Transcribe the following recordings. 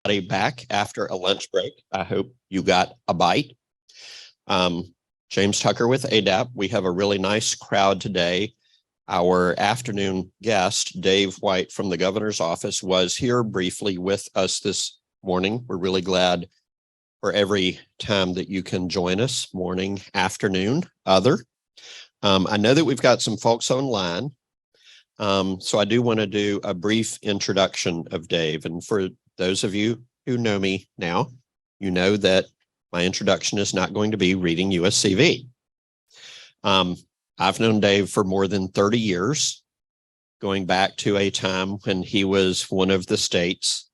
Back after a lunch break. I hope you got a bite. James Tucker with ADAP. We have a really nice crowd today. Our afternoon guest, Dave White from the governor's office, was here briefly with us this morning. We're really glad for every time that you can join us, morning, afternoon, other. I know that we've got some folks online. So I do want to do a brief introduction of Dave. And for those of you who know me now, you know that my introduction is not going to be reading USCV. I've known Dave for more than 30 years, going back to a time when he was one of the state's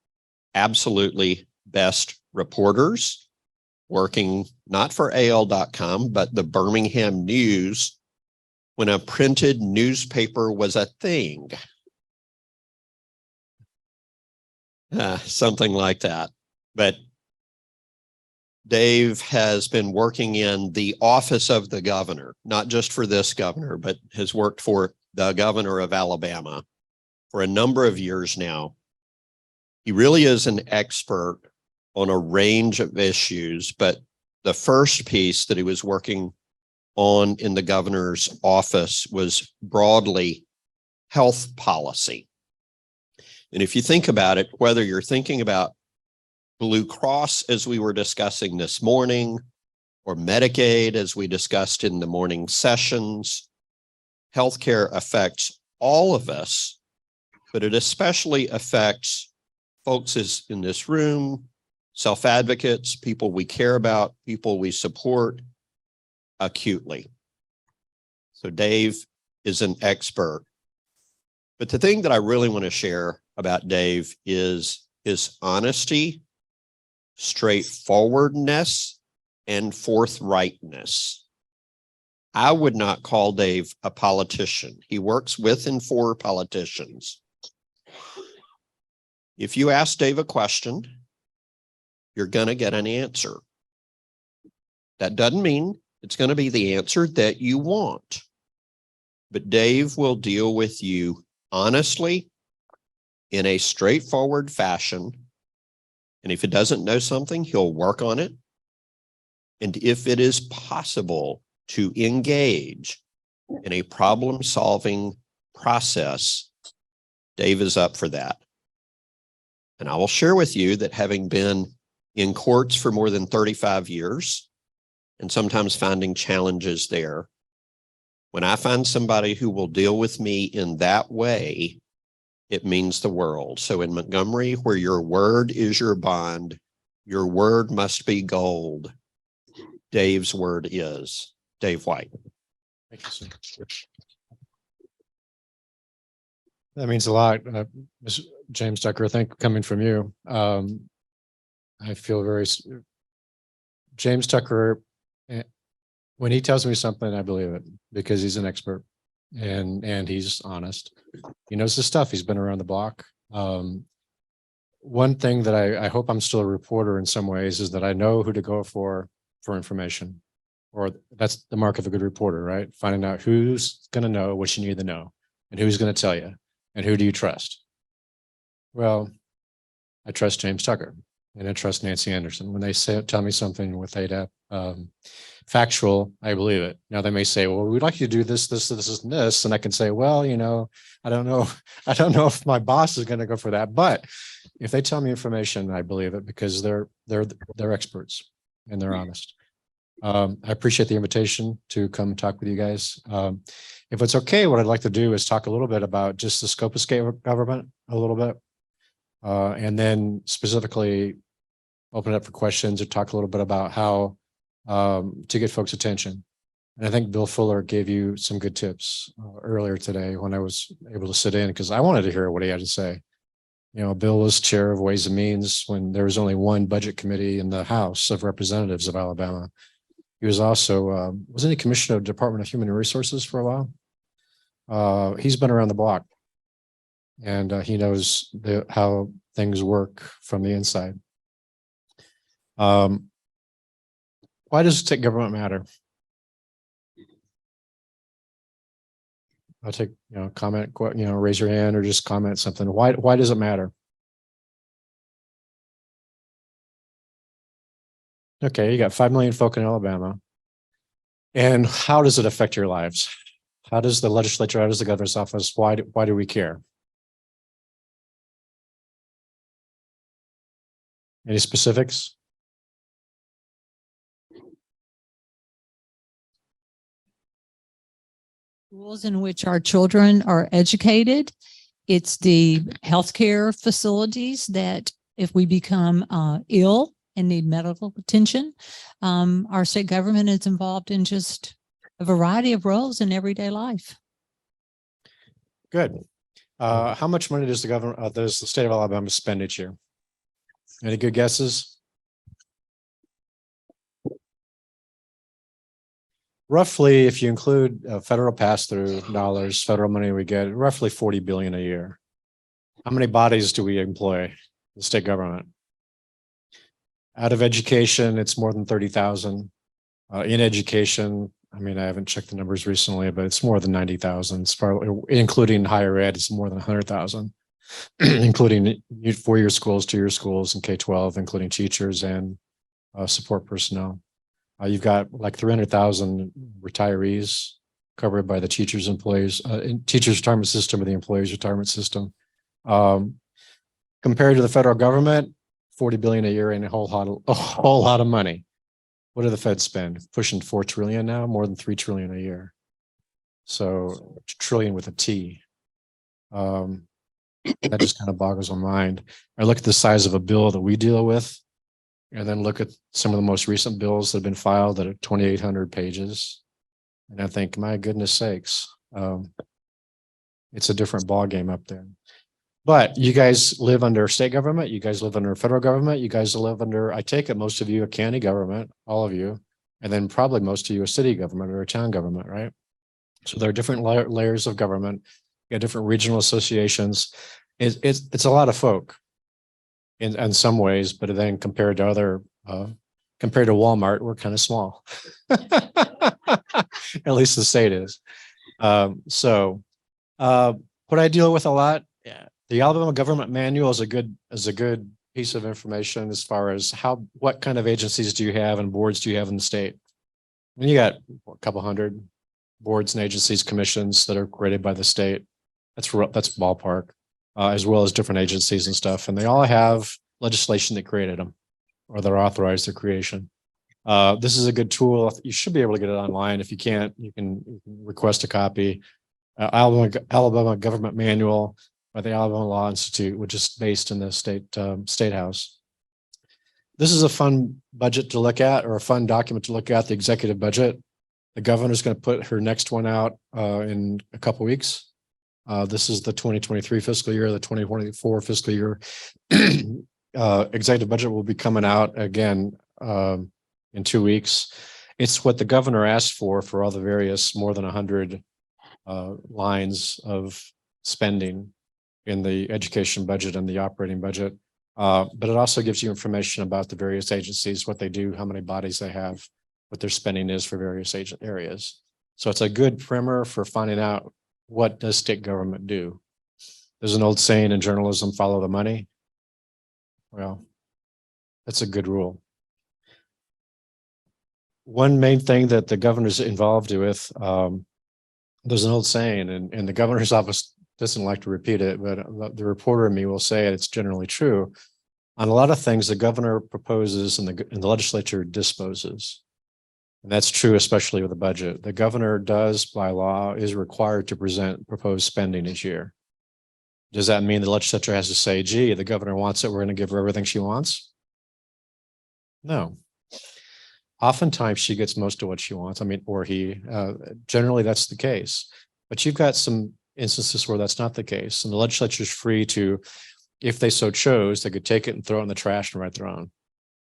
absolutely best reporters, working not for AL.com, but the Birmingham News, when a printed newspaper was a thing. Something like that. But Dave has been working in the office of the governor, not just for this governor, but has worked for the governor of Alabama for a number of years now. He really is an expert on a range of issues, but the first piece that he was working on in the governor's office was broadly health policy. And if you think about it, whether you're thinking about Blue Cross, as we were discussing this morning, or Medicaid, as we discussed in the morning sessions, healthcare affects all of us, but it especially affects folks in this room, self-advocates, people we care about, people we support acutely. So Dave is an expert. But the thing that I really want to share about Dave is his honesty, straightforwardness, and forthrightness. I would not call Dave a politician. He works with and for politicians. If you ask Dave a question, you're going to get an answer. That doesn't mean it's going to be the answer that you want. But Dave will deal with you honestly, in a straightforward fashion. And if he doesn't know something, he'll work on it. And if it is possible to engage in a problem-solving process, Dave is up for that. And I will share with you that having been in courts for more than 35 years, and sometimes finding challenges there, when I find somebody who will deal with me in that way, it means the world. So in Montgomery, where your word is your bond, your word must be gold. Dave's word is. Dave White. Thank you, sir. That means a lot, Mr. James Tucker. I think coming from you, I feel very. James Tucker, when he tells me something, I believe it because he's an expert and he's honest. He knows his stuff. He's been around the block. One thing that I hope I'm still a reporter in some ways is that I know who to go for information, or that's the mark of a good reporter, right? Finding out who's going to know what you need to know and who's going to tell you and who do you trust? Well, I trust James Tucker and I trust Nancy Anderson. When they tell me something with ADAP, factual, I believe it. Now they may say, well, we'd like you to do this, this, this, and this. And I can say, well, you know, I don't know if my boss is going to go for that. But if they tell me information, I believe it because they're experts and they're honest. I appreciate the invitation to come talk with you guys. If it's okay, what I'd like to do is talk a little bit about just the scope of state government a little bit. And then specifically open it up for questions or talk a little bit about how to get folks' attention. And I think Bill Fuller gave you some good tips earlier today when I was able to sit in because I wanted to hear what he had to say. You know, Bill was chair of Ways and Means when there was only one budget committee in the House of Representatives of Alabama. He was also, wasn't he commissioner of the Department of Human Resources for a while? He's been around the block and he knows how things work from the inside. Why does state government matter? I'll take, comment, raise your hand or just comment something. Why does it matter? Okay, you got 5 million folk in Alabama. And how does it affect your lives? How does the legislature, how does the governor's office, why do we care? Any specifics? Schools in which our children are educated. It's the healthcare facilities that if we become ill and need medical attention, our state government is involved in just a variety of roles in everyday life. Good. How much money does the government, does the state of Alabama spend each year? Any good guesses? Roughly, if you include federal pass-through dollars, federal money we get, roughly 40 billion a year. How many bodies do we employ? The state government. Out of education, it's more than 30,000. In education, I mean, I haven't checked the numbers recently, but it's more than 90,000. It's probably, including higher ed, it's more than 100,000, including 4-year schools, 2-year schools, and K-12, including teachers and support personnel. You've got like 300,000 retirees covered by the teachers' employees, teachers' retirement system or the employees' retirement system. Compared to the federal government, 40 billion a year ain't a whole lot of money. What do the feds spend? Pushing 4 trillion now, more than 3 trillion a year. So trillion with a T. That just kind of boggles my mind. I look at the size of a bill that we deal with, and then look at some of the most recent bills that have been filed that are 2,800 pages. And I think, my goodness sakes, it's a different ballgame up there. But you guys live under state government, you guys live under federal government, you guys live under, I take it, most of you a county government, all of you, and then probably most of you a city government or a town government, right? So there are different layers of government, you got different regional associations. It's a lot of folk in some ways, but then compared to other, compared to Walmart, we're kind of small. At least the state is. What I deal with a lot, yeah. The Alabama Government Manual is a good piece of information as far as what kind of agencies do you have and boards do you have in the state. When you got a couple hundred boards and agencies, commissions that are created by the state, that's ballpark, as well as different agencies and stuff, and they all have legislation that created them or that authorized their creation. This is a good tool. You should be able to get it online. If you can't, you can request a copy. Alabama Government Manual by the Alabama Law Institute, which is based in the state house. This is a fun budget to look at, or a fun document to look at, the executive budget. The governor's going to put her next one out in a couple of weeks. This is the 2023 fiscal year, the 2024 fiscal year. Executive budget will be coming out again in 2 weeks. It's what the governor asked for all the various more than 100 lines of spending in the education budget and the operating budget. But it also gives you information about the various agencies, what they do, how many bodies they have, what their spending is for various areas. So it's a good primer for finding out, what does state government do? There's an old saying in journalism, follow the money. Well, that's a good rule. One main thing that the governor's involved with, there's an old saying, and the governor's office doesn't like to repeat it, but the reporter in me will say it, it's generally true. On a lot of things, the governor proposes and the legislature disposes. And that's true, especially with the budget. The governor does, by law, is required to present proposed spending each year. Does that mean the legislature has to say, gee, the governor wants it, we're going to give her everything she wants? No. Oftentimes she gets most of what she wants. I mean, or he, generally that's the case. But you've got some instances where that's not the case. And the legislature is free to, if they so chose, they could take it and throw it in the trash and write their own.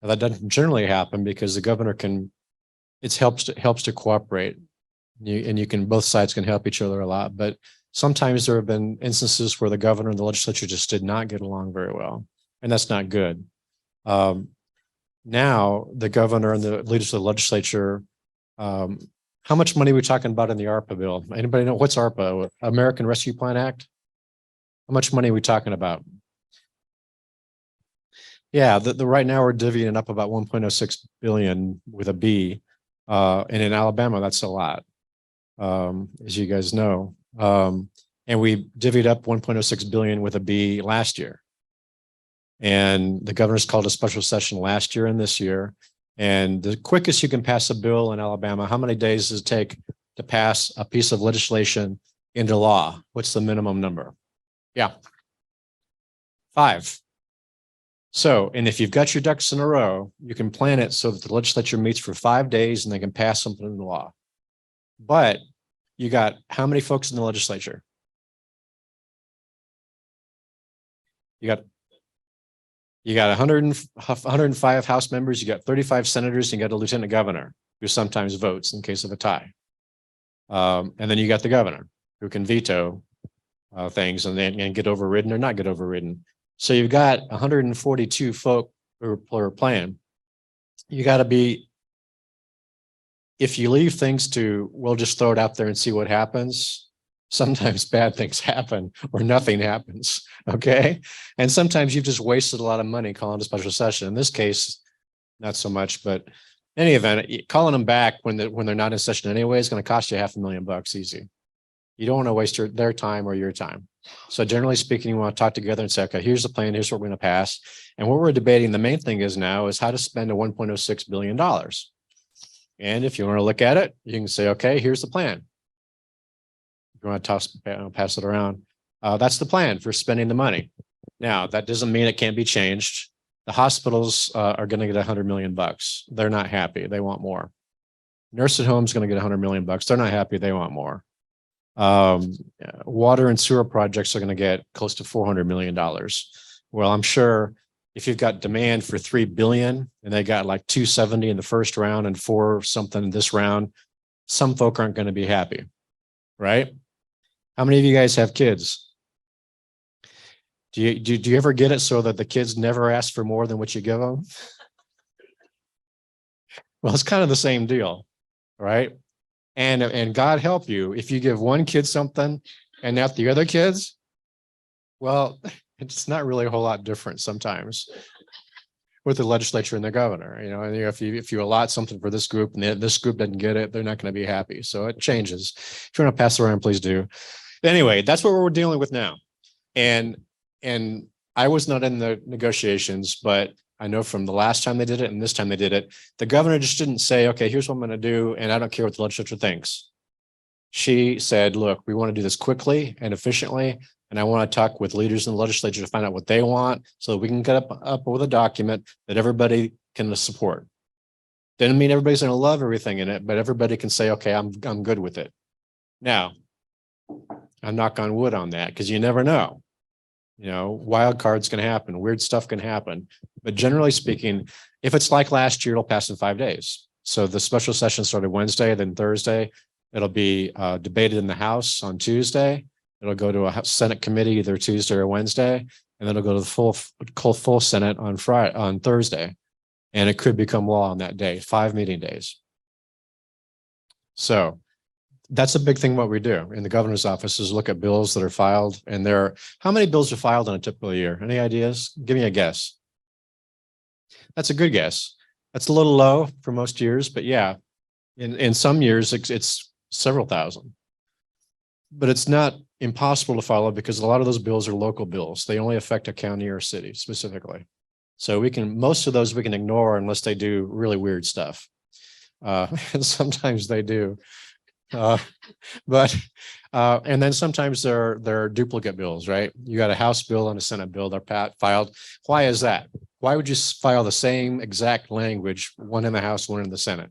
Now, that doesn't generally happen because the governor can, it helps to cooperate. You can, both sides can help each other a lot. But sometimes there have been instances where the governor and the legislature just did not get along very well. And that's not good. Now the governor and the leaders of the legislature, how much money are we talking about in the ARPA bill? Anybody know what's ARPA? American Rescue Plan Act? How much money are we talking about? Yeah, the right now we're divvying up about 1.06 billion with a B. And in Alabama, that's a lot. As you guys know. And we divvied up 1.06 billion with a B last year. And the governor's called a special session last year and this year. And the quickest you can pass a bill in Alabama, how many days does it take to pass a piece of legislation into law? What's the minimum number? Yeah. 5. So, and if you've got your ducks in a row, you can plan it so that the legislature meets for 5 days and they can pass something into law. But you got how many folks in the legislature? You got 105 House members, you got 35 senators, and you got a lieutenant governor who sometimes votes in case of a tie. And then you got the governor who can veto things and get overridden or not get overridden. So you've got 142 folk who are playing. You got to be, if you leave things to, we'll just throw it out there and see what happens. Sometimes bad things happen or nothing happens. Okay. And sometimes you've just wasted a lot of money calling a special session. In this case, not so much, but in any event, calling them back when they're not in session anyway is going to cost you $500,000 easy. You don't want to waste their time or your time. So generally speaking, you want to talk together and say, okay, here's the plan. Here's what we're going to pass. And what we're debating, the main thing is now is how to spend a $1.06 billion. And if you want to look at it, you can say, okay, here's the plan. If you want to pass it around, that's the plan for spending the money. Now, that doesn't mean it can't be changed. The hospitals are going to get $100 million. They're not happy. They want more. Nursing homes going to get $100 million. They're not happy. They want more. Water and sewer projects are going to get close to $400 million. Well, I'm sure if you've got demand for $3 billion and they got like 270 in the first round and 4 something in this round, some folk aren't going to be happy, right? How many of you guys have kids? Do you ever get it so that the kids never ask for more than what you give them? Well, it's kind of the same deal, right? And God help you if you give one kid something and not the other kids. Well, it's not really a whole lot different sometimes with the legislature and the governor. You know, and if you allot something for this group and this group doesn't get it, they're not going to be happy. So it changes. If you want to pass it around, please do. Anyway, that's what we're dealing with now. And I was not in the negotiations, but I know from the last time they did it and this time they did it, the governor just didn't say, okay, here's what I'm going to do, and I don't care what the legislature thinks. She said, look, we want to do this quickly and efficiently, and I want to talk with leaders in the legislature to find out what they want so that we can get up with a document that everybody can support. Doesn't mean everybody's going to love everything in it, but everybody can say, okay, I'm good with it. Now, I'm knock on wood on that because you never know. You know, wild cards can happen, weird stuff can happen. But generally speaking, if it's like last year, it'll pass in 5 days. So the special session started Wednesday, then Thursday. It'll be debated in the House on Tuesday. It'll go to a Senate committee either Tuesday or Wednesday, and then it'll go to the full Senate on Thursday. And it could become law on that day, 5 meeting days. So that's a big thing what we do in the governor's office is look at bills that are filed. And how many bills are filed in a typical year? Any ideas? Give me a guess. That's a good guess. That's a little low for most years, but yeah, in some years it's several thousand. But it's not impossible to follow because a lot of those bills are local bills. They only affect a county or a city specifically. So most of those we can ignore unless they do really weird stuff. And sometimes they do. And then sometimes there are duplicate bills, right? You got a House bill and a Senate bill they're filed. Why is that? Why would you file the same exact language, one in the House, one in the Senate?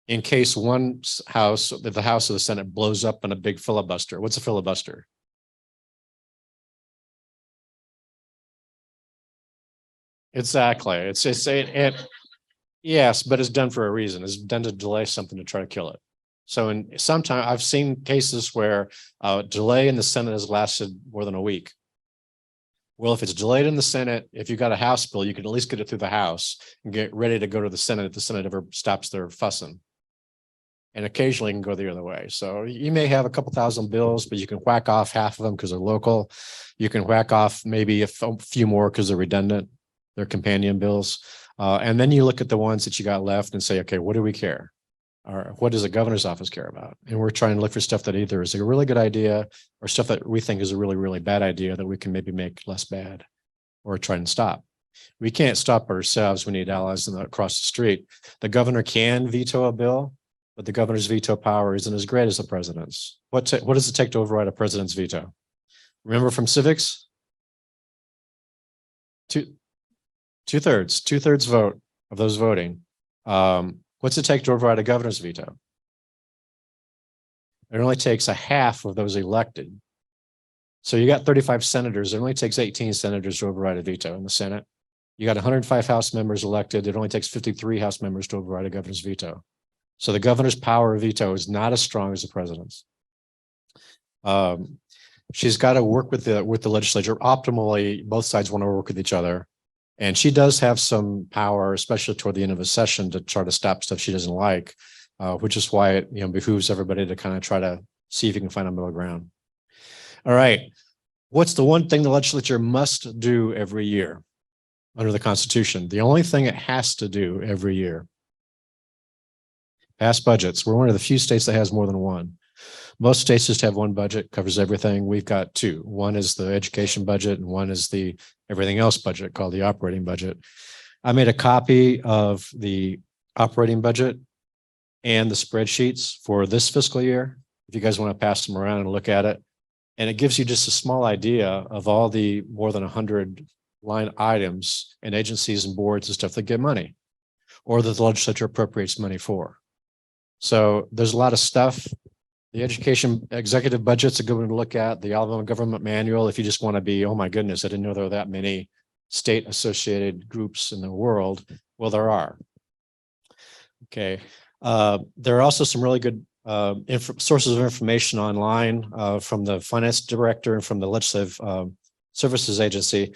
In case one house, if the House or the Senate blows up in a big filibuster. What's a filibuster? Exactly. Yes, but it's done for a reason. It's done to delay something to try to kill it. So sometimes I've seen cases where delay in the Senate has lasted more than a week. Well, if it's delayed in the Senate, if you've got a House bill, you can at least get it through the House and get ready to go to the Senate if the Senate ever stops their fussing. And occasionally it can go the other way. So you may have a couple thousand bills, but you can whack off half of them because they're local. You can whack off maybe a few more because they're redundant. their companion bills. And then you look at the ones that you got left and say, okay, what do we care? Or what does the governor's office care about? And we're trying to look for stuff that either is a really good idea or stuff that we think is a really, really bad idea that we can maybe make less bad or try and stop. We can't stop ourselves. We need allies across the street. The governor can veto a bill, but the governor's veto power isn't as great as the president's. What does it take to override a president's veto? Remember from civics? Two-thirds vote of those voting. What's it take to override a governor's veto? It only takes a half of those elected. So you got 35 senators. It only takes 18 senators to override a veto in the Senate. You got 105 House members elected. It only takes 53 House members to override a governor's veto. So the governor's power of veto is not as strong as the president's. She's got to work with the legislature. Optimally, both sides want to work with each other. And she does have some power, especially toward the end of a session, to try to stop stuff she doesn't like, which is why it behooves everybody to kind of try to see if you can find a middle ground. All right. What's the one thing the legislature must do every year under the Constitution? The only thing it has to do every year. Pass budgets. We're one of the few states that has more than one. Most states just have one budget, covers everything. We've got two. One is the education budget and one is the everything else budget called the operating budget. I made a copy of the operating budget and the spreadsheets for this fiscal year. If you guys want to pass them around and look at it. And it gives you just a small idea of all the more than 100 line items and agencies and boards and stuff that get money or that the legislature appropriates money for. So there's a lot of stuff. The education executive budget's a good one to look at. The Alabama Government Manual, if you just want to be, oh my goodness, I didn't know there were that many state associated groups in the world. Well, there are. Okay. There are also some really good sources of information online from the finance director and from the legislative services agency.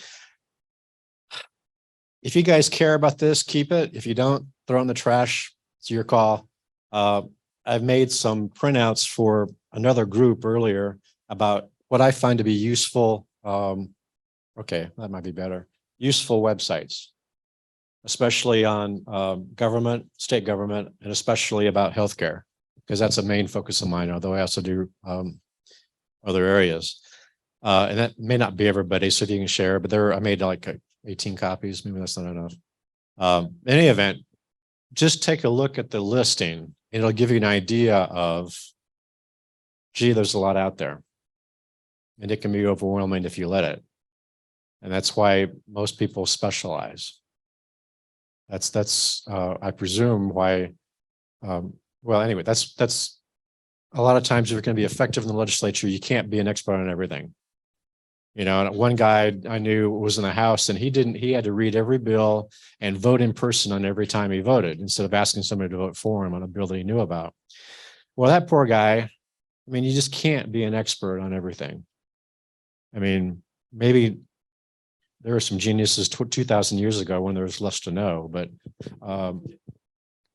If you guys care about this, keep it. If you don't, throw it in the trash. It's your call. I've made some printouts for another group earlier about what I find to be useful. Okay, that might be better. Useful websites, especially on government, state government, and especially about healthcare, because that's a main focus of mine, although I also do other areas. And that may not be everybody, so if you can share, but I made like 18 copies, maybe that's not enough. In any event, just take a look at the listing. It'll give you an idea of, gee, there's a lot out there. And it can be overwhelming if you let it. And that's why most people specialize. That's I presume why, well, anyway, that's a lot of times if you're going to be effective in the legislature, you can't be an expert on everything. One guy I knew was in the House and he had to read every bill and vote in person on every time he voted instead of asking somebody to vote for him on a bill that he knew about. Well, that poor guy, you just can't be an expert on everything. Maybe there were some geniuses 2,000 years ago when there was less to know, but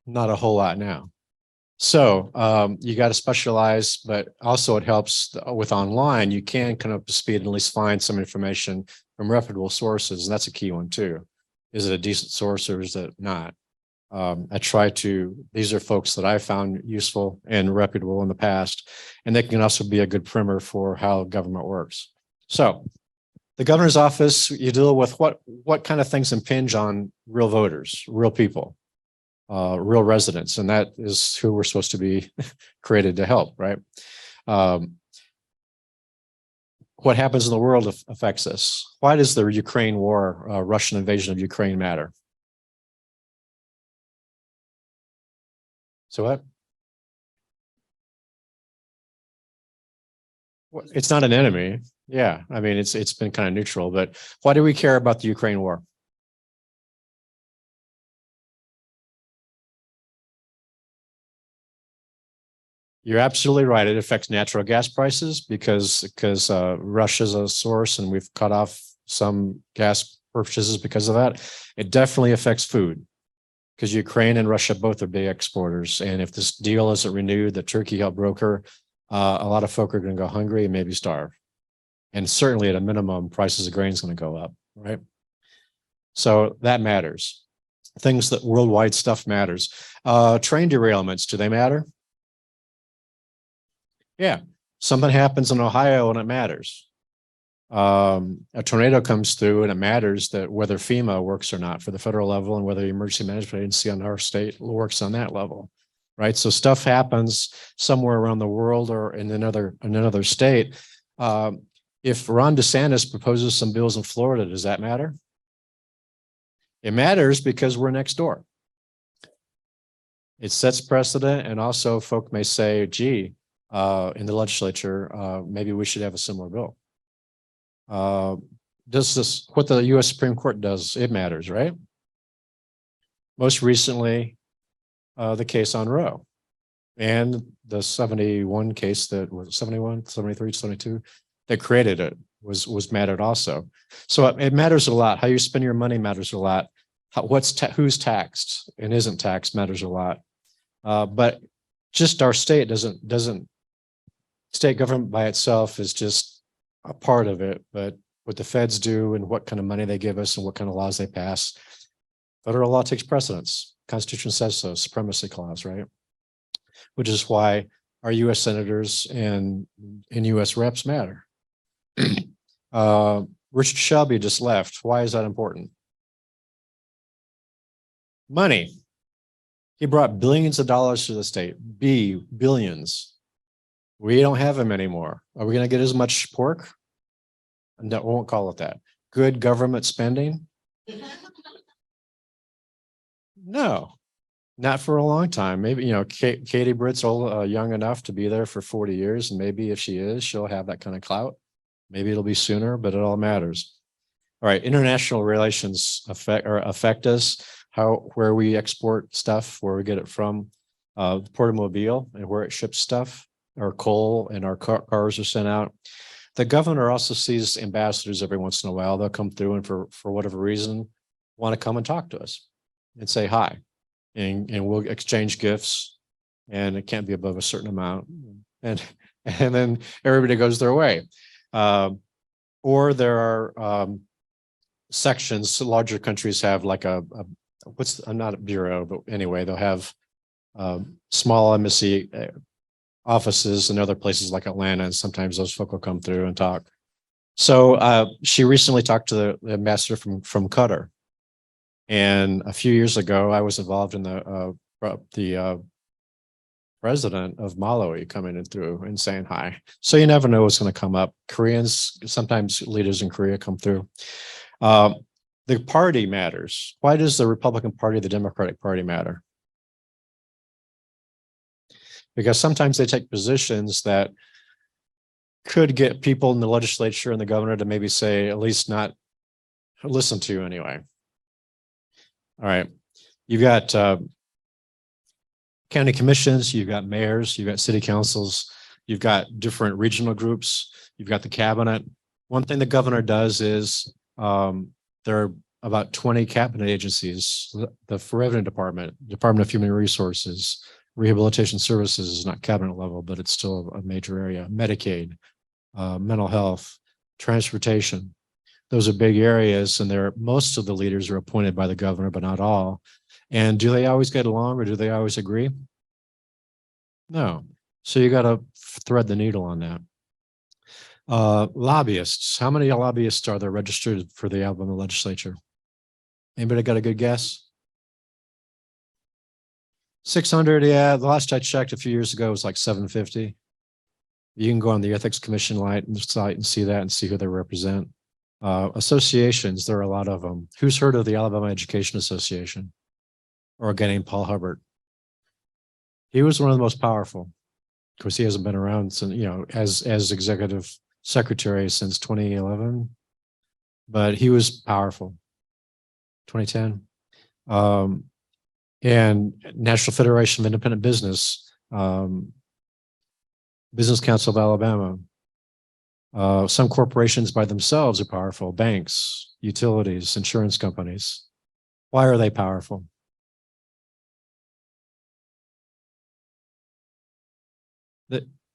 not a whole lot now. So you got to specialize, but also it helps with online. You can come up to speed and at least find some information from reputable sources. And that's a key one too. Is it a decent source or is it not? These are folks that I found useful and reputable in the past, and they can also be a good primer for how government works. So the governor's office, you deal with what kind of things impinge on real voters, real people. Real residents, and that is who we're supposed to be created to help, right? What happens in the world affects us. Why does the Ukraine war, Russian invasion of Ukraine matter? So what? It's not an enemy. Yeah, it's been kind of neutral, but why do we care about the Ukraine war? You're absolutely right. It affects natural gas prices because Russia's a source and we've cut off some gas purchases because of that. It definitely affects food because Ukraine and Russia both are big exporters. And if this deal isn't renewed that Turkey helped broker, a lot of folk are going to go hungry and maybe starve. And certainly at a minimum, prices of grain is going to go up, right? So that matters. Things that worldwide stuff matters. Train derailments, do they matter? Yeah, something happens in Ohio and it matters. A tornado comes through and it matters that whether FEMA works or not for the federal level and whether the emergency management agency on our state works on that level, right? So stuff happens somewhere around the world or in another state. If Ron DeSantis proposes some bills in Florida, does that matter? It matters because we're next door. It sets precedent, and also folk may say, gee, in the legislature, maybe we should have a similar bill. Does this, what the US Supreme Court does, it matters, right? Most recently, the case on Roe and the 71 case that was 71, 73, 72 that created it was mattered also. So it matters a lot. How you spend your money matters a lot. Who's taxed and isn't taxed matters a lot. But just our state doesn't state government by itself is just a part of it, but what the feds do and what kind of money they give us and what kind of laws they pass, federal law takes precedence. Constitution says so, supremacy clause, right? Which is why our US senators and US reps matter. Richard Shelby just left. Why is that important? Money. He brought billions of dollars to the state, billions. We don't have him anymore. Are we going to get as much pork? No, we won't call it that. Good government spending? No, not for a long time. Maybe, Katie Britt's old, young enough to be there for 40 years. And maybe if she is, she'll have that kind of clout. Maybe it'll be sooner, but it all matters. All right, international relations affect us. Where we export stuff, where we get it from, the Port of Mobile and where it ships stuff, our coal and our cars are sent out. The governor also sees ambassadors every once in a while. They'll come through and for whatever reason, want to come and talk to us and say hi. And we'll exchange gifts, and it can't be above a certain amount. And then everybody goes their way. Or there are sections, larger countries have like I'm not a bureau, but anyway, they'll have small embassy offices in other places like Atlanta, and sometimes those folk will come through and talk. So she recently talked to the ambassador from Qatar, and a few years ago, I was involved in the president of Malawi coming in through and saying hi. So you never know what's going to come up. Koreans, sometimes leaders in Korea come through. The party matters. Why does the Republican Party, the Democratic Party matter? Because sometimes they take positions that could get people in the legislature and the governor to maybe say, at least not listen to anyway. All right. You've got county commissions, you've got mayors, you've got city councils, you've got different regional groups, you've got the cabinet. One thing the governor does is there are about 20 cabinet agencies. The Revenue Department, Department of Human Resources, Rehabilitation Services is not cabinet level, but it's still a major area. Medicaid, mental health, transportation. Those are big areas, and most of the leaders are appointed by the governor, but not all. And do they always get along, or do they always agree? No. So you got to thread the needle on that. Lobbyists. How many lobbyists are there registered for the Alabama legislature? Anybody got a good guess? 600. Yeah, the last I checked a few years ago was like 750. You can go on the Ethics Commission site and see that and see who they represent. Associations, there are a lot of them. Who's heard of the Alabama Education Association? Or a guy named Paul Hubbard? He was one of the most powerful. Of course, he hasn't been around since, as executive secretary since 2011, but he was powerful. 2010. And National Federation of Independent Business, Business Council of Alabama. Some corporations by themselves are powerful, banks, utilities, insurance companies. Why are they powerful?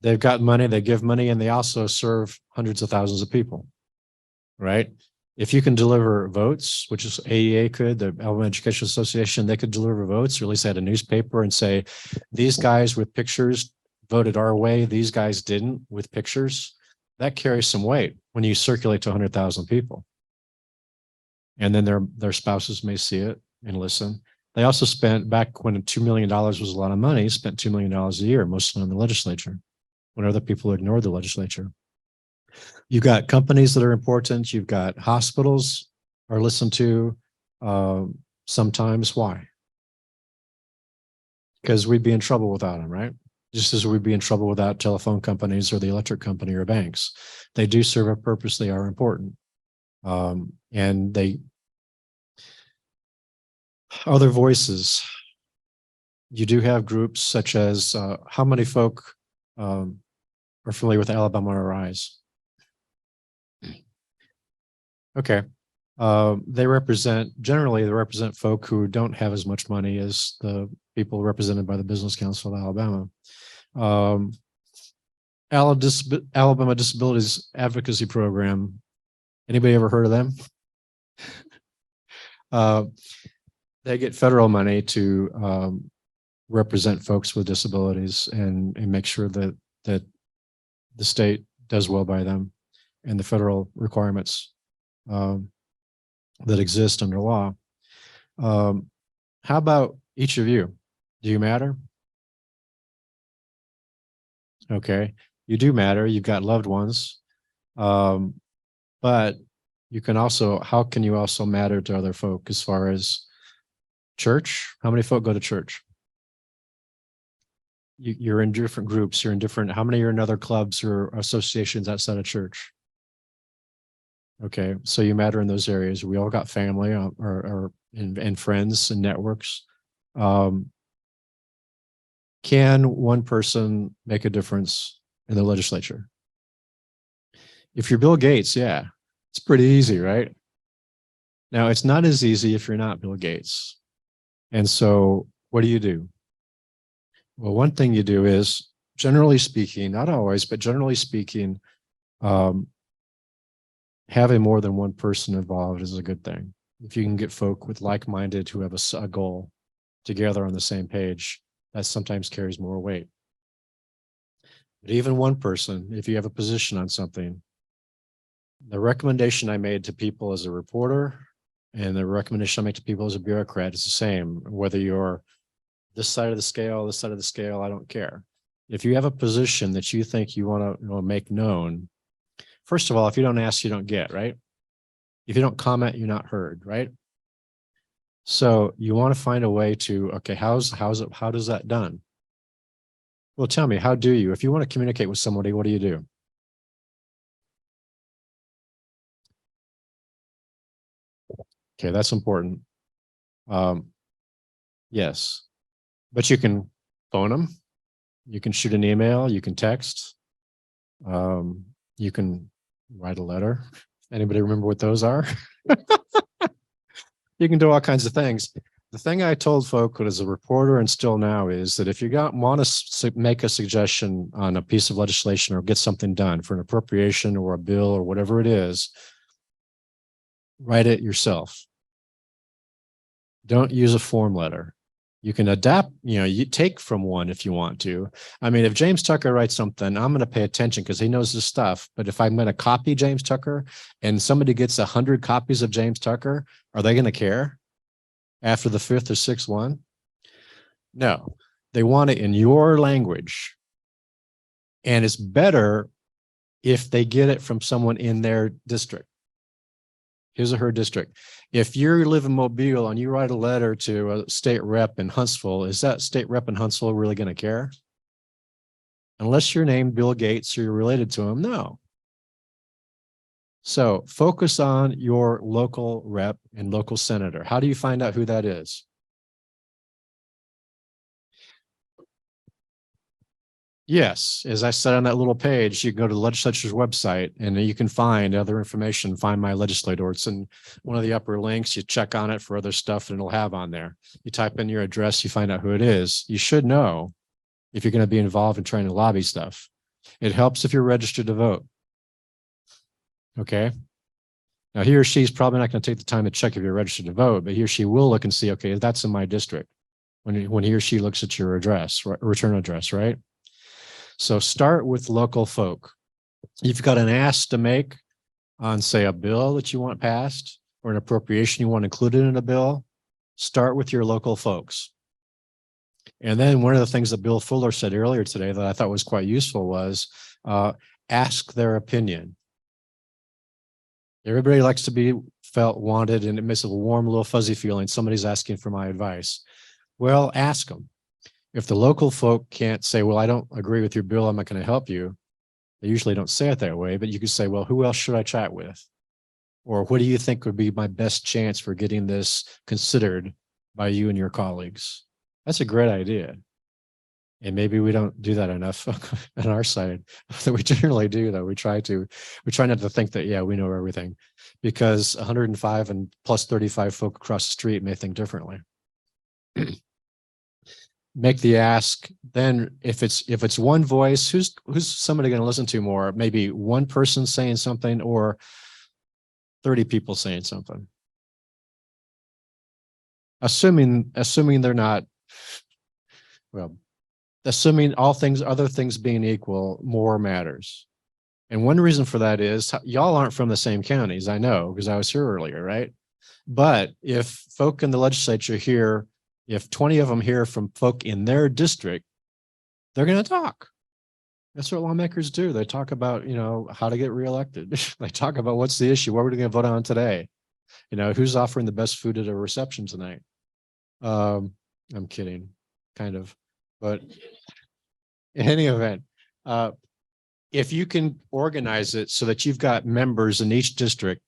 They've got money, they give money, and they also serve hundreds of thousands of people, right? If you can deliver votes, which is AEA could, the Alabama Education Association, they could deliver votes, or at least they had a newspaper and say, these guys with pictures voted our way, these guys didn't with pictures. That carries some weight when you circulate to 100,000 people. And then their spouses may see it and listen. They also spent, back when $2 million was a lot of money, spent $2 million a year, mostly on the legislature, when other people ignored the legislature. You've got companies that are important. You've got hospitals are listened to sometimes. Why? Because we'd be in trouble without them, right? Just as we'd be in trouble without telephone companies or the electric company or banks. They do serve a purpose. They are important. And they, other voices, you do have groups such as, how many folk are familiar with Alabama RISE? Okay. Generally they represent folk who don't have as much money as the people represented by the Business Council of Alabama. Alabama Disabilities Advocacy Program. Anybody ever heard of them? They get federal money to represent folks with disabilities and make sure that the state does well by them and the federal requirements that exist under law. How about each of you? Do you matter? Okay, you do matter. You've got loved ones. But you can also, how can you also matter to other folk as far as church? How many folk go to church? You're in different groups. You're in different, how many are in other clubs or associations outside of church? Okay, so you matter in those areas. We all got family and friends and networks. Can one person make a difference in the legislature? If you're Bill Gates, yeah, it's pretty easy, right? Now, it's not as easy if you're not Bill Gates. And so what do? Well, one thing you do is, generally speaking, not always, but generally speaking, having more than one person involved is a good thing. If you can get folk with like-minded who have a goal together on the same page, that sometimes carries more weight. But even one person, if you have a position on something, the recommendation I made to people as a reporter and the recommendation I make to people as a bureaucrat is the same, whether you're this side of the scale, this side of the scale, I don't care. If you have a position that you think you want to make known, first of all, if you don't ask, you don't get, right? If you don't comment, you're not heard, right? So you want to find a way to, okay, how does that done? Well, tell me, how do you? If you want to communicate with somebody, what do you do? Okay, that's important. Yes, but you can phone them, you can shoot an email, you can text, you can write a letter. Anybody remember what those are? You can do all kinds of things. The thing I told folk as a reporter and still now is that if you want to make a suggestion on a piece of legislation or get something done for an appropriation or a bill or whatever it is, write it yourself. Don't use a form letter. You can adapt, you take from one if you want to. I mean, if James Tucker writes something, I'm going to pay attention because he knows his stuff. But if I'm going to copy James Tucker and somebody gets 100 copies of James Tucker, are they going to care after the 5th or 6th one? No, they want it in your language. And it's better if they get it from someone in their district. His or her district. If you live in Mobile and you write a letter to a state rep in Huntsville, is that state rep in Huntsville really going to care? Unless you're named Bill Gates or you're related to him, no. So focus on your local rep and local senator. How do you find out who that is? Yes, as I said on that little page, you can go to the legislature's website and you can find other information, find my legislator. It's in one of the upper links. You check on it for other stuff and it'll have on there. You type in your address, you find out who it is. You should know if you're going to be involved in trying to lobby stuff. It helps if you're registered to vote. Okay. Now, he or she's probably not going to take the time to check if you're registered to vote, but he or she will look and see, okay, that's in my district. When he or she looks at your address, return address, right? So start with local folk. You've got an ask to make on, say, a bill that you want passed or an appropriation you want included in a bill. Start with your local folks. And then one of the things that Bill Fuller said earlier today that I thought was quite useful was ask their opinion. Everybody likes to be felt wanted, and it makes a warm little fuzzy feeling. Somebody's asking for my advice. Well, ask them. If the local folk can't say, well, I don't agree with your bill, I'm not going to help you. They usually don't say it that way, but you could say, well, who else should I chat with? Or what do you think would be my best chance for getting this considered by you and your colleagues? That's a great idea. And maybe we don't do that enough on our side that we generally do, though. We try not to think that, yeah, we know everything, because 105 and plus 35 folk across the street may think differently. Make the ask. Then if it's one voice, who's somebody going to listen to more? Maybe one person saying something or 30 people saying something. Assuming they're not, well, assuming other things being equal, more matters. And one reason for that is y'all aren't from the same counties, I know, because I was here earlier, right? But if folk in the legislature here, if 20 of them hear from folk in their district, they're going to talk. That's what lawmakers do. They talk about, how to get reelected. They talk about what's the issue, what we're going to vote on today. Who's offering the best food at a reception tonight. I'm kidding, kind of. But in any event, if you can organize it so that you've got members in each district,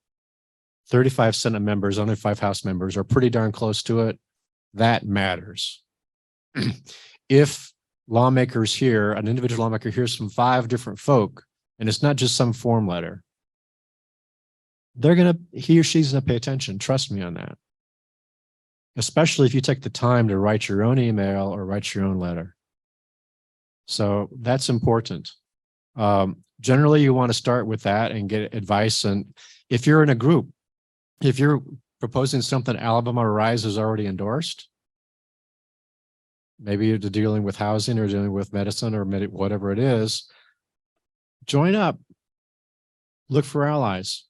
35 Senate members, only 5 House members, are pretty darn close to it, that matters. If lawmakers here, an individual lawmaker hears from 5 different folk, and it's not just some form letter, he or she's gonna pay attention. Trust me on that. Especially if you take the time to write your own email or write your own letter. So that's important. Generally, you want to start with that and get advice. And if you're in a group, if you're proposing something Alabama Rise has already endorsed, maybe you're dealing with housing or dealing with medicine or whatever it is, join up. Look for allies.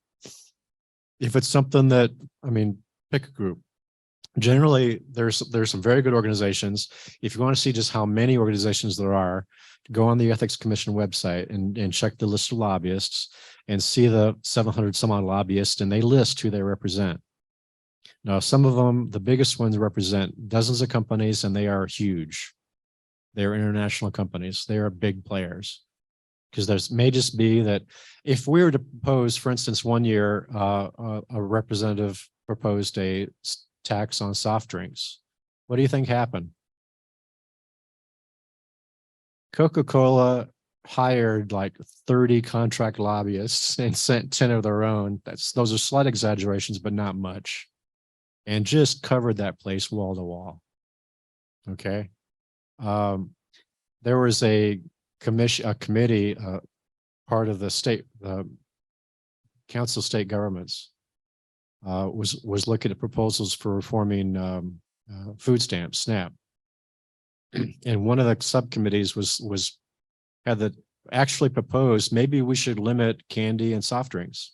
If it's something that, pick a group. Generally, there's some very good organizations. If you want to see just how many organizations there are, go on the Ethics Commission website and check the list of lobbyists and see the 700 some odd lobbyists, and they list who they represent. Now, some of them, the biggest ones, represent dozens of companies, and they are huge. They are international companies. They are big players. Because there may just be that if we were to propose, for instance, one year, a representative proposed a tax on soft drinks. What do you think happened? Coca-Cola hired like 30 contract lobbyists and sent 10 of their own. Those are slight exaggerations, but not much. And just covered that place wall to wall. Okay. There was a committee, part of the state, Council of State Governments, was looking at proposals for reforming food stamps, SNAP. And one of the subcommittees had actually proposed maybe we should limit candy and soft drinks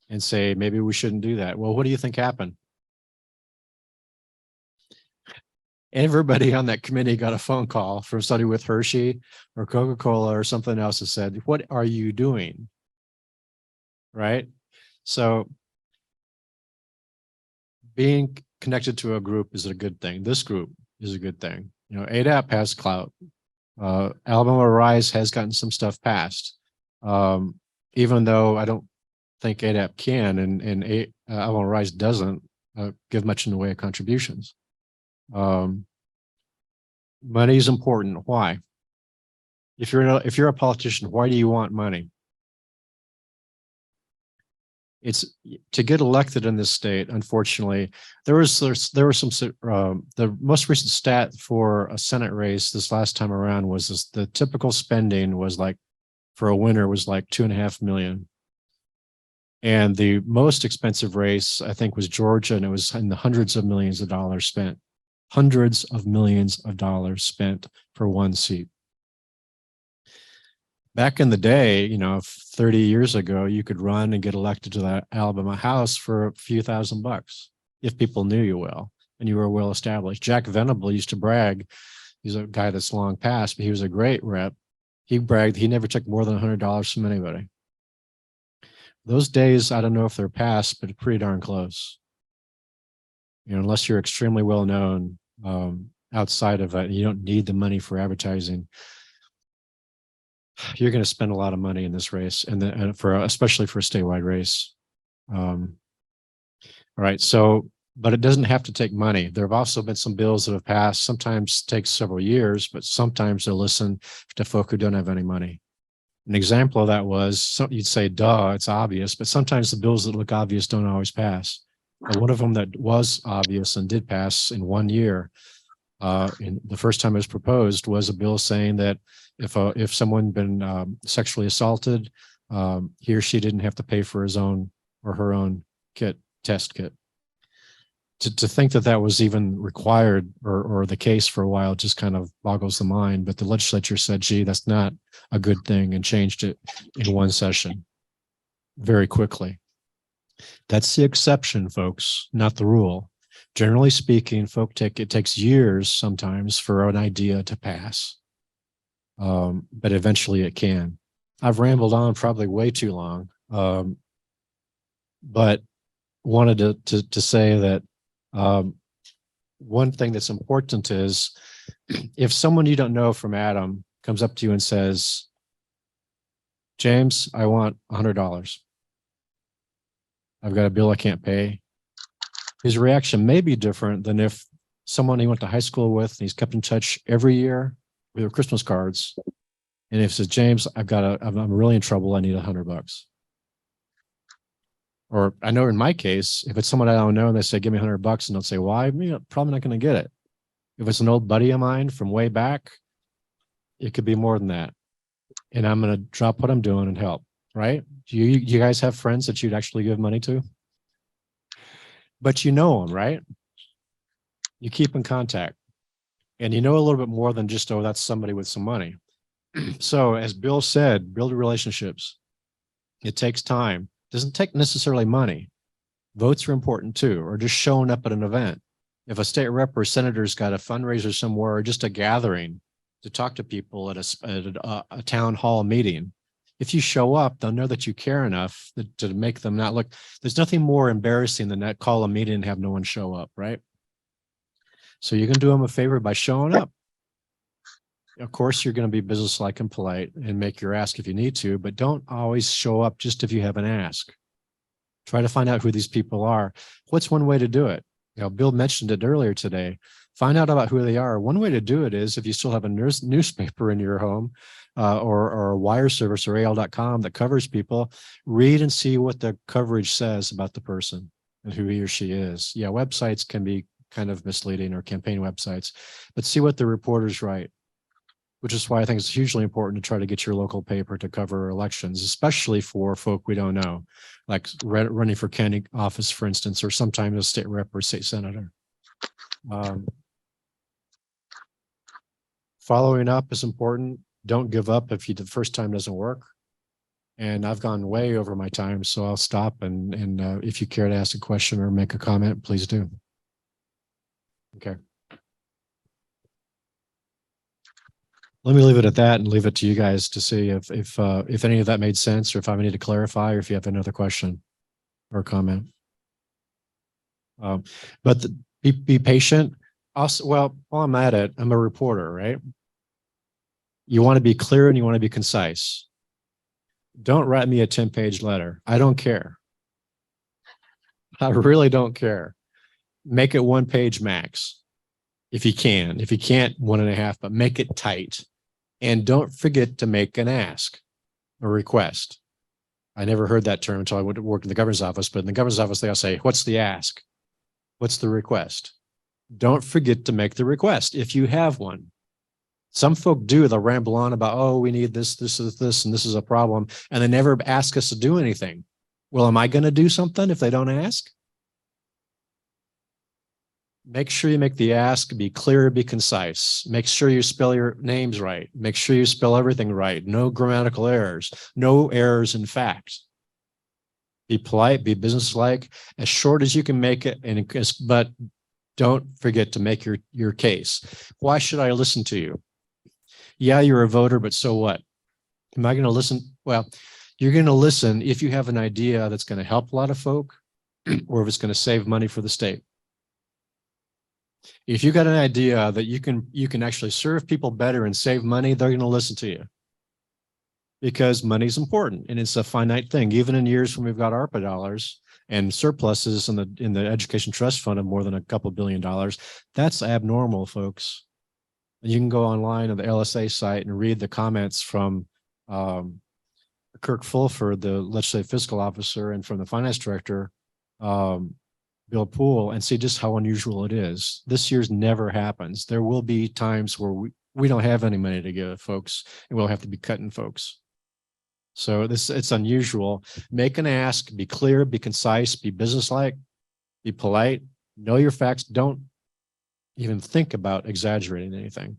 and say maybe we shouldn't do that. Well, what do you think happened? Everybody on that committee got a phone call from somebody with Hershey or Coca-Cola or something else that said, what are you doing? Right? So being connected to a group is a good thing. This group is a good thing. ADAP has clout. Alabama Rise has gotten some stuff passed. Even though I don't think ADAP can, and Alabama Rise doesn't give much in the way of contributions. Money is important. Why? If you're a politician, why do you want money? It's to get elected in this state. Unfortunately, there was some the most recent stat for a Senate race this last time around was the typical spending was like for a winner was like $2.5 million. And the most expensive race, I think, was Georgia, and it was in the hundreds of millions of dollars spent. Hundreds of millions of dollars spent for one seat. Back in the day, 30 years ago, you could run and get elected to the Alabama House for a few $1,000 if people knew you well and you were well established. Jack Venable used to brag. He's a guy that's long past, but he was a great rep. He bragged he never took more than $100 from anybody. Those days, I don't know if they're past, but pretty darn close. Unless you're extremely well known outside of it, you don't need the money for advertising. You're going to spend a lot of money in this race, and especially for a statewide race. All right, so, but it doesn't have to take money. There have also been some bills that have passed. Sometimes takes several years, but sometimes they'll listen to folk who don't have any money. An example of that was, you'd say, duh, it's obvious, but sometimes the bills that look obvious don't always pass. And one of them that was obvious and did pass in 1 year, in the first time it was proposed, was a bill saying that if someone been sexually assaulted, he or she didn't have to pay for his own or her own test kit. To think that that was even required or the case for a while just kind of boggles the mind. But the legislature said, gee, that's not a good thing, and changed it in one session very quickly. That's the exception, folks, not the rule. Generally speaking, it takes years sometimes for an idea to pass, but eventually it can. I've rambled on probably way too long, but wanted to say that one thing that's important is if someone you don't know from Adam comes up to you and says, James, I want $100. I've got a bill I can't pay. His reaction may be different than if someone he went to high school with, and he's kept in touch every year with their Christmas cards. And if he says, James, I'm really in trouble. I need $100. Or I know in my case, if it's someone I don't know and they say, give me $100, and they'll say, why? I'm probably not going to get it. If it's an old buddy of mine from way back, it could be more than that. And I'm going to drop what I'm doing and help, right? Do you guys have friends that you'd actually give money to? But you know them, right? You keep in contact. And you know a little bit more than just, oh, that's somebody with some money. So as Bill said, build relationships. It takes time. Doesn't take necessarily money. Votes are important too, or just showing up at an event. If a state rep or senator's got a fundraiser somewhere, or just a gathering to talk to people at a town hall meeting, if you show up, they'll know that you care enough to make them not look. There's nothing more embarrassing than that, call a meeting and have no one show up, right? So you can do them a favor by showing up. Of course, you're going to be businesslike and polite and make your ask if you need to, but don't always show up just if you have an ask. Try to find out who these people are. What's one way to do it? Bill mentioned it earlier today. Find out about who they are. One way to do it is if you still have a newspaper in your home or a wire service or AL.com that covers people, read and see what the coverage says about the person and who he or she is. Yeah, websites can be kind of misleading, or campaign websites, but see what the reporters write. Which is why I think it's hugely important to try to get your local paper to cover elections, especially for folk we don't know, like running for county office, for instance, or sometimes a state rep or state senator. Following up is important. Don't give up if the first time doesn't work. And I've gone way over my time, so I'll stop. And if you care to ask a question or make a comment, please do. Okay. Let me leave it at that and leave it to you guys to see if any of that made sense, or if I need to clarify, or if you have another question or comment. But be patient. Also, well, while I'm at it, I'm a reporter, right? You want to be clear and you want to be concise. Don't write me a 10-page letter. I don't care. I really don't care. Make it 1 page max. If you can. If you can't, 1.5, but make it tight. And don't forget to make an ask or request. I never heard that term until I went to work in the governor's office, but in the governor's office, they'll say, what's the ask? What's the request? Don't forget to make the request if you have one. Some folk do, they'll ramble on about, oh, we need this, and this is a problem. And they never ask us to do anything. Well, am I going to do something if they don't ask? Make sure you make the ask, be clear, be concise. Make sure you spell your names right. Make sure you spell everything right. No grammatical errors, no errors in fact. Be polite, be businesslike, as short as you can make it, but don't forget to make your case. Why should I listen to you? Yeah, you're a voter, but so what? Am I going to listen? Well, you're going to listen if you have an idea that's going to help a lot of folk or if it's going to save money for the state. If you got an idea that you can actually serve people better and save money, they're going to listen to you because money's important and it's a finite thing. Even in years when we've got ARPA dollars and surpluses in the education trust fund of more than a couple $1 billion, that's abnormal, folks. And you can go online on the LSA site and read the comments from Kirk Fulford, the legislative fiscal officer, and from the finance director, Bill Poole, and see just how unusual it is. This year's never happens. There will be times where we don't have any money to give folks, and we'll have to be cutting folks. So it's unusual. Make an ask, be clear, be concise, be businesslike, be polite, know your facts. Don't even think about exaggerating anything.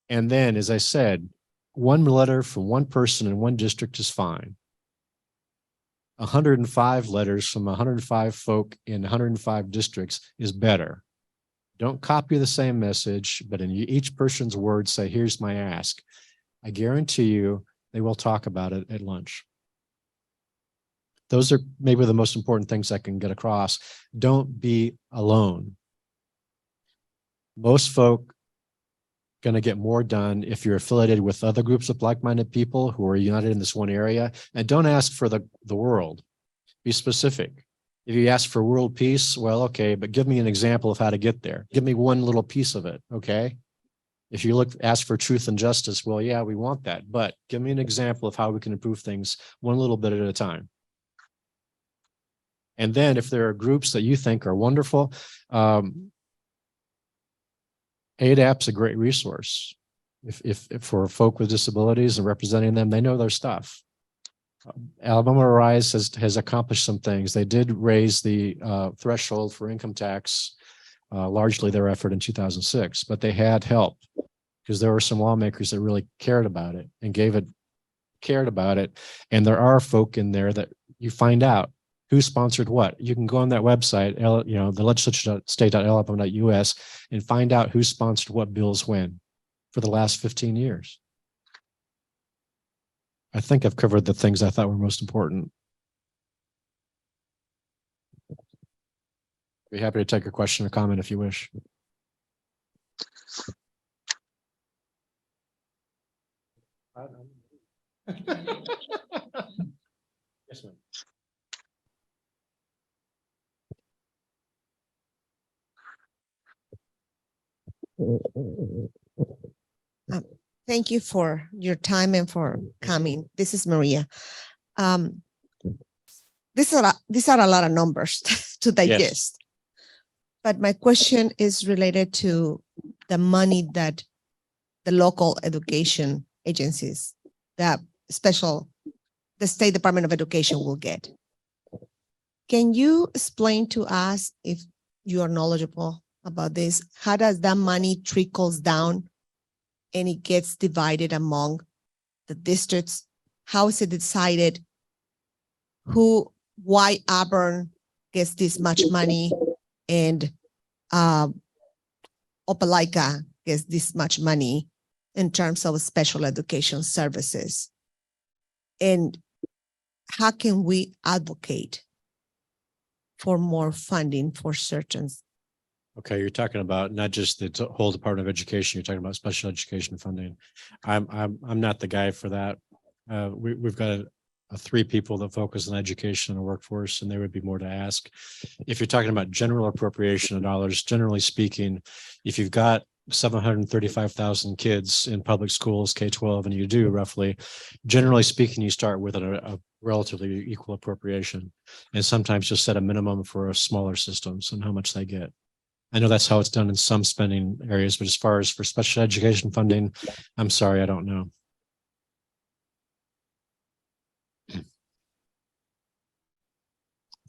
And then, as I said, one letter from one person in one district is fine. 105 letters from 105 folk in 105 districts is better. Don't copy the same message, but in each person's words say, here's my ask. I guarantee you they will talk about it at lunch. Those are maybe the most important things I can get across. Don't be alone. Most folk going to get more done if you're affiliated with other groups of like-minded people who are united in this one area. And don't ask for the world. Be specific. If you ask for world peace, well, okay, but give me an example of how to get there. Give me one little piece of it, okay? If you ask for truth and justice, well, yeah, we want that, but give me an example of how we can improve things one little bit at a time. And then if there are groups that you think are wonderful, ADAP's a great resource. If for folk with disabilities and representing them, they know their stuff. Alabama Rise has accomplished some things. They did raise the threshold for income tax, largely their effort in 2006, but they had help because there were some lawmakers that really cared about it and cared about it. And there are folk in there that you find out who sponsored what. You can go on that website, the legislature.state.alabama.us, and find out who sponsored what bills when for the last 15 years. I think I've covered the things I thought were most important. Be happy to take a question or comment if you wish. Yes, ma'am. Thank you for your time and for coming. This is Maria. These are a lot of numbers to digest. Yes. But my question is related to the money that the local education agencies, the State Department of Education will get. Can you explain to us, if you are knowledgeable about this, how does that money trickles down and it gets divided among the districts? How is it decided why Auburn gets this much money and Opelika gets this much money in terms of special education services? And how can we advocate for more funding for certain? Okay, you're talking about not just the whole Department of Education. You're talking about special education funding. I'm not the guy for that. We've got three people that focus on education and workforce, and there would be more to ask. If you're talking about general appropriation of dollars, generally speaking, if you've got 735,000 kids in public schools, K-12, and you do roughly, generally speaking, you start with a relatively equal appropriation, and sometimes just set a minimum for smaller systems and how much they get. I know that's how it's done in some spending areas, but as far as for special education funding, I'm sorry, I don't know.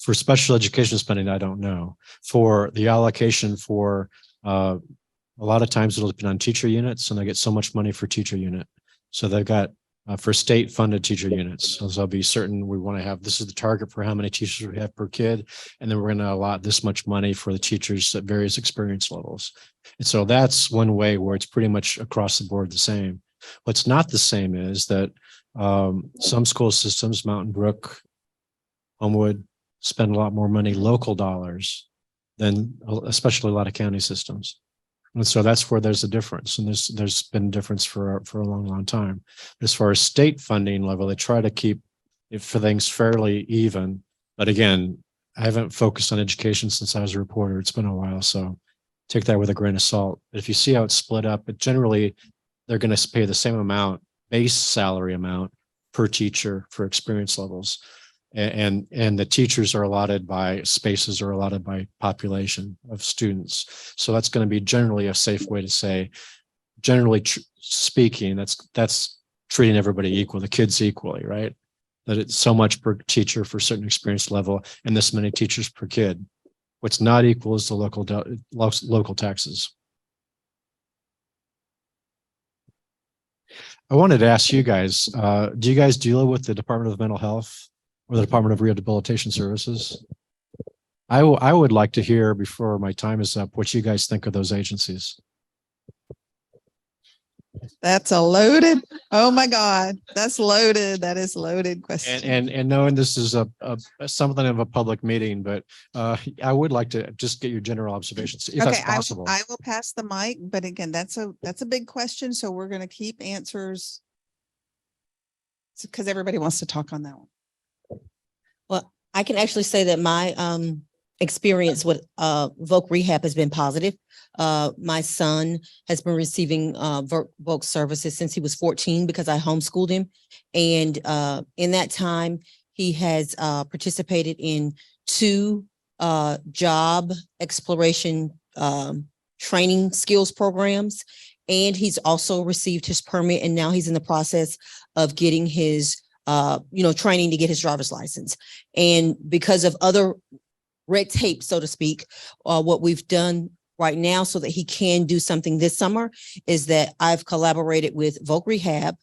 For special education spending, I don't know. For the allocation for, a lot of times it'll depend on teacher units, and they get so much money for teacher unit. So they've got for state funded teacher units. So they'll be certain we want to have, this is the target for how many teachers we have per kid. And then we're going to allot this much money for the teachers at various experience levels. And so that's one way where it's pretty much across the board the same. What's not the same is that some school systems, Mountain Brook, Homewood, spend a lot more money, local dollars, than especially a lot of county systems. And so that's where there's a difference. And there's been a difference for a long, long time. As far as state funding level, they try to keep it for things fairly even. But again, I haven't focused on education since I was a reporter. It's been a while. So take that with a grain of salt. But if you see how it's split up, but generally they're going to pay the same amount, base salary amount per teacher for experience levels. And the teachers are allotted by spaces, are allotted by population of students. So that's going to be generally a safe way to say, generally speaking, that's treating everybody equal, the kids equally, right? That it's so much per teacher for certain experience level and this many teachers per kid. What's not equal is the local taxes. I wanted to ask you guys, do you guys deal with the Department of Mental Health or the Department of Rehabilitation Services? I would like to hear before my time is up what you guys think of those agencies. That's a loaded, oh my God, that's loaded. That is loaded question. And knowing this is a something of a public meeting, but I would like to just get your general observations if that's possible. I will pass the mic, but again, that's a big question. So we're going to keep answers because everybody wants to talk on that one. Well, I can actually say that my experience with Voc Rehab has been positive. My son has been receiving Voc services since he was 14 because I homeschooled him. And in that time, he has participated in 2 job exploration training skills programs. And he's also received his permit. And now he's in the process of getting his training to get his driver's license. And because of other red tape, so to speak, what we've done right now so that he can do something this summer is that I've collaborated with Voc Rehab,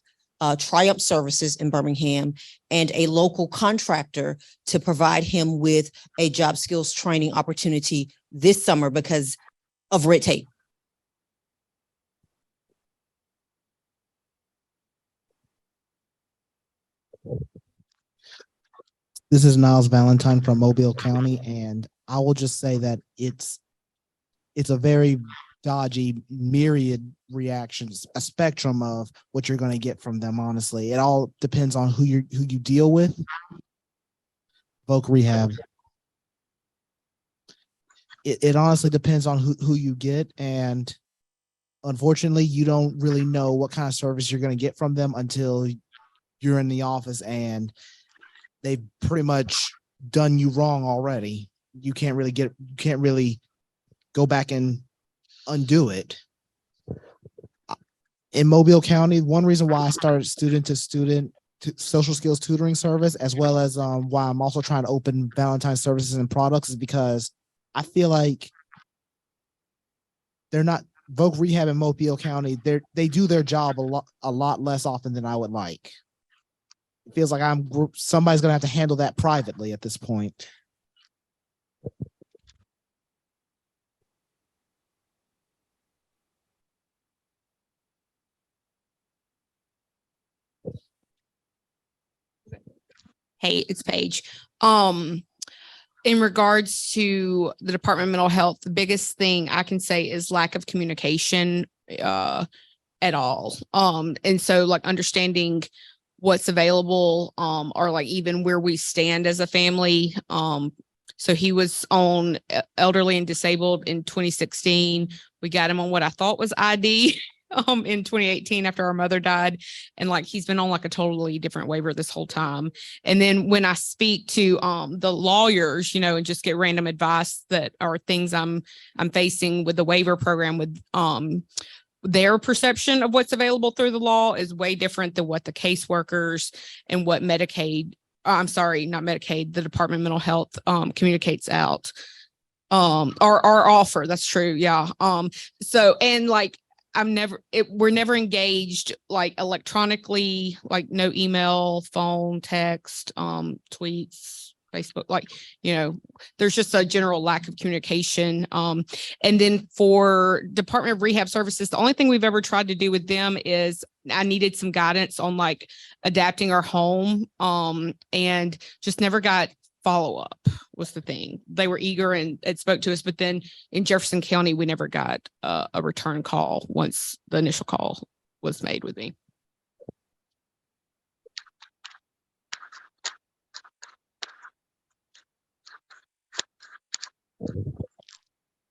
Triumph Services in Birmingham, and a local contractor to provide him with a job skills training opportunity this summer because of red tape. This is Niles Valentine from Mobile County, and I will just say that it's a very dodgy myriad reactions, a spectrum of what you're going to get from them. Honestly, it all depends on who you deal with. Voc Rehab. It honestly depends on who you get, and unfortunately, you don't really know what kind of service you're going to get from them until you're in the office and they've pretty much done you wrong already. You can't really go back and undo it. In Mobile County, one reason why I started student-to-student social skills tutoring service, as well as why I'm also trying to open Valentine's services and products, is because I feel like they're not Voc Rehab in Mobile County. They do their job a lot less often than I would like. It feels like somebody's going to have to handle that privately at this point. Hey, it's Paige. In regards to the Department of Mental Health, the biggest thing I can say is lack of communication at all. And so like understanding what's available or like even where we stand as a family. So he was on elderly and disabled in 2016. We got him on what I thought was ID in 2018 after our mother died. And like, he's been on like a totally different waiver this whole time. And then when I speak to the lawyers, and just get random advice that are things I'm facing with the waiver program with their perception of what's available through the law is way different than what the caseworkers and what Medicaid I'm sorry, not Medicaid, the Department of Mental Health communicates out our offer. That's true. Yeah. So, and like, we're never engaged like electronically, like no email, phone, text, tweets, Facebook, like, there's just a general lack of communication. And then for Department of Rehab Services, the only thing we've ever tried to do with them is I needed some guidance on like adapting our home, and just never got follow-up was the thing. They were eager and it spoke to us, but then in Jefferson County, we never got a return call once the initial call was made with me.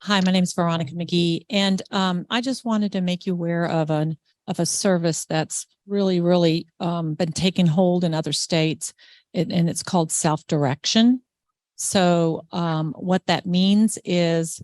Hi, my name is Veronica McGee, and I just wanted to make you aware of a service that's really been taking hold in other states, and it's called self-direction. So what that means is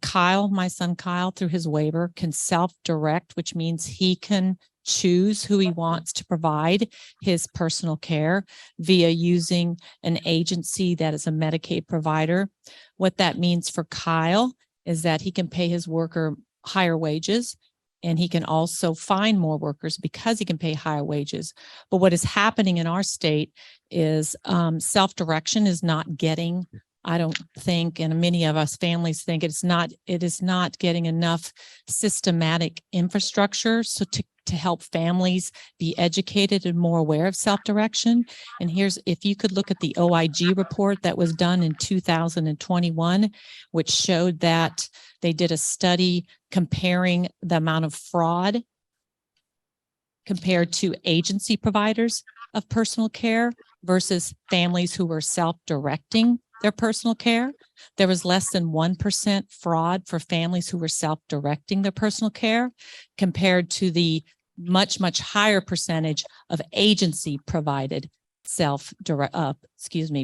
Kyle, my son Kyle, through his waiver, can self-direct, which means he can choose who he wants to provide his personal care via using an agency that is a Medicaid provider. What that means for Kyle is that he can pay his worker higher wages, and he can also find more workers because he can pay higher wages. But what is happening in our state is self-direction is not getting, I don't think, and many of us families think it is not getting enough systematic infrastructure. So to help families be educated and more aware of self-direction. And if you could look at the OIG report that was done in 2021, which showed that they did a study comparing the amount of fraud compared to agency providers of personal care versus families who were self-directing their personal care. There was less than 1% fraud for families who were self-directing their personal care compared to the much higher percentage of agency provided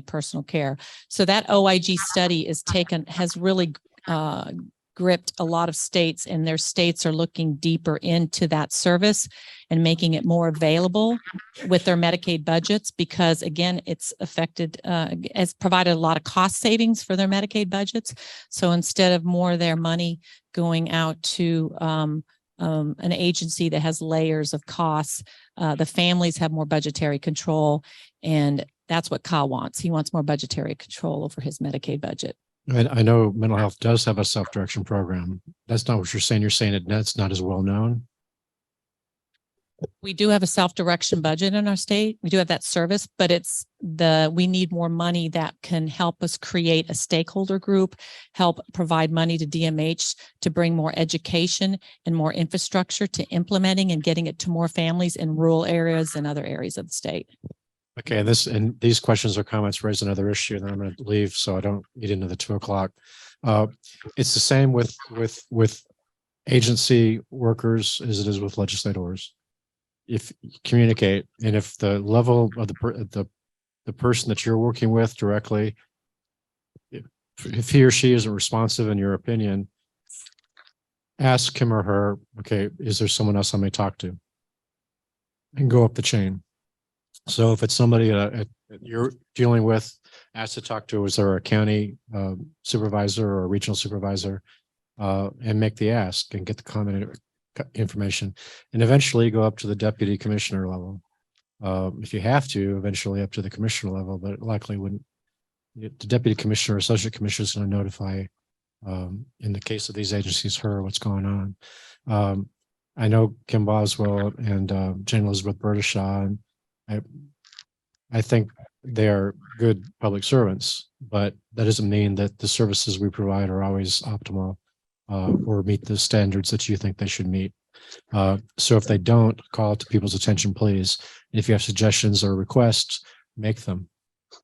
personal care. So that OIG study has really gripped a lot of states, and their states are looking deeper into that service and making it more available with their Medicaid budgets, because again, it's has provided a lot of cost savings for their Medicaid budgets. So instead of more of their money going out to an agency that has layers of costs, the families have more budgetary control, and that's what Kyle wants. He wants more budgetary control over his Medicaid budget. I know mental health does have a self-direction program. That's not what you're saying. You're saying that's not as well known. We do have a self-direction budget in our state. We do have that service, but we need more money that can help us create a stakeholder group, help provide money to DMH to bring more education and more infrastructure to implementing and getting it to more families in rural areas and other areas of the state. Okay, and these questions or comments raise another issue, and then I'm going to leave so I don't get into the 2:00. It's the same with agency workers as it is with legislators. If you communicate, and if the level of the person that you're working with directly, if he or she isn't responsive in your opinion, ask him or her, okay, is there someone else I may talk to? And go up the chain. So if it's somebody that you're dealing with, ask to talk to, is there a county supervisor or a regional supervisor, and make the ask and get the comment information, and eventually go up to the deputy commissioner level. If you have to, eventually up to the commissioner level, but it likely wouldn't. The deputy commissioner or associate commissioner is going to notify, in the case of these agencies, her what's going on. I know Kim Boswell and Jane Elizabeth Berdishaw, and I think they are good public servants, but that doesn't mean that the services we provide are always optimal or meet the standards that you think they should meet. So if they don't, call it to people's attention, please. If you have suggestions or requests, make them.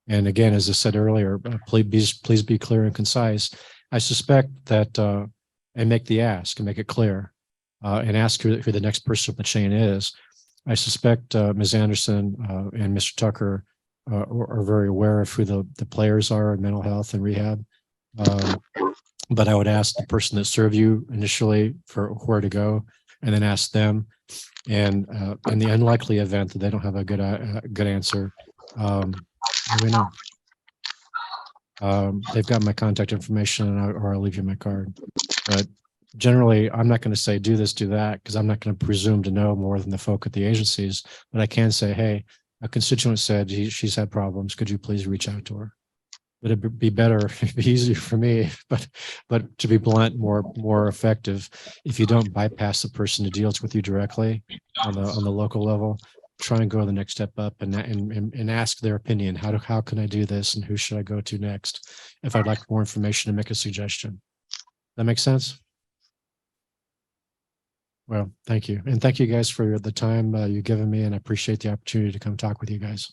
And again, as I said earlier, please be clear and concise. I suspect that, and make the ask and make it clear, and ask who the next person up the chain is. I suspect Ms. Anderson and Mr. Tucker are very aware of who the players are in mental health and rehab. But I would ask the person that served you initially for where to go, and then ask them. And in the unlikely event that they don't have a good answer, let me know. They've got my contact information or I'll leave you my card. But generally, I'm not going to say do this, do that, because I'm not going to presume to know more than the folk at the agencies. But I can say, hey, a constituent said she's had problems. Could you please reach out to her? But it'd be better, it'd be easier for me, but to be blunt, more effective if you don't bypass the person who deals with you directly on the local level. Try and go the next step up and ask their opinion. How can I do this, and who should I go to next if I'd like more information to make a suggestion? That makes sense? Well, thank you. And thank you guys for the time you've given me, and I appreciate the opportunity to come talk with you guys.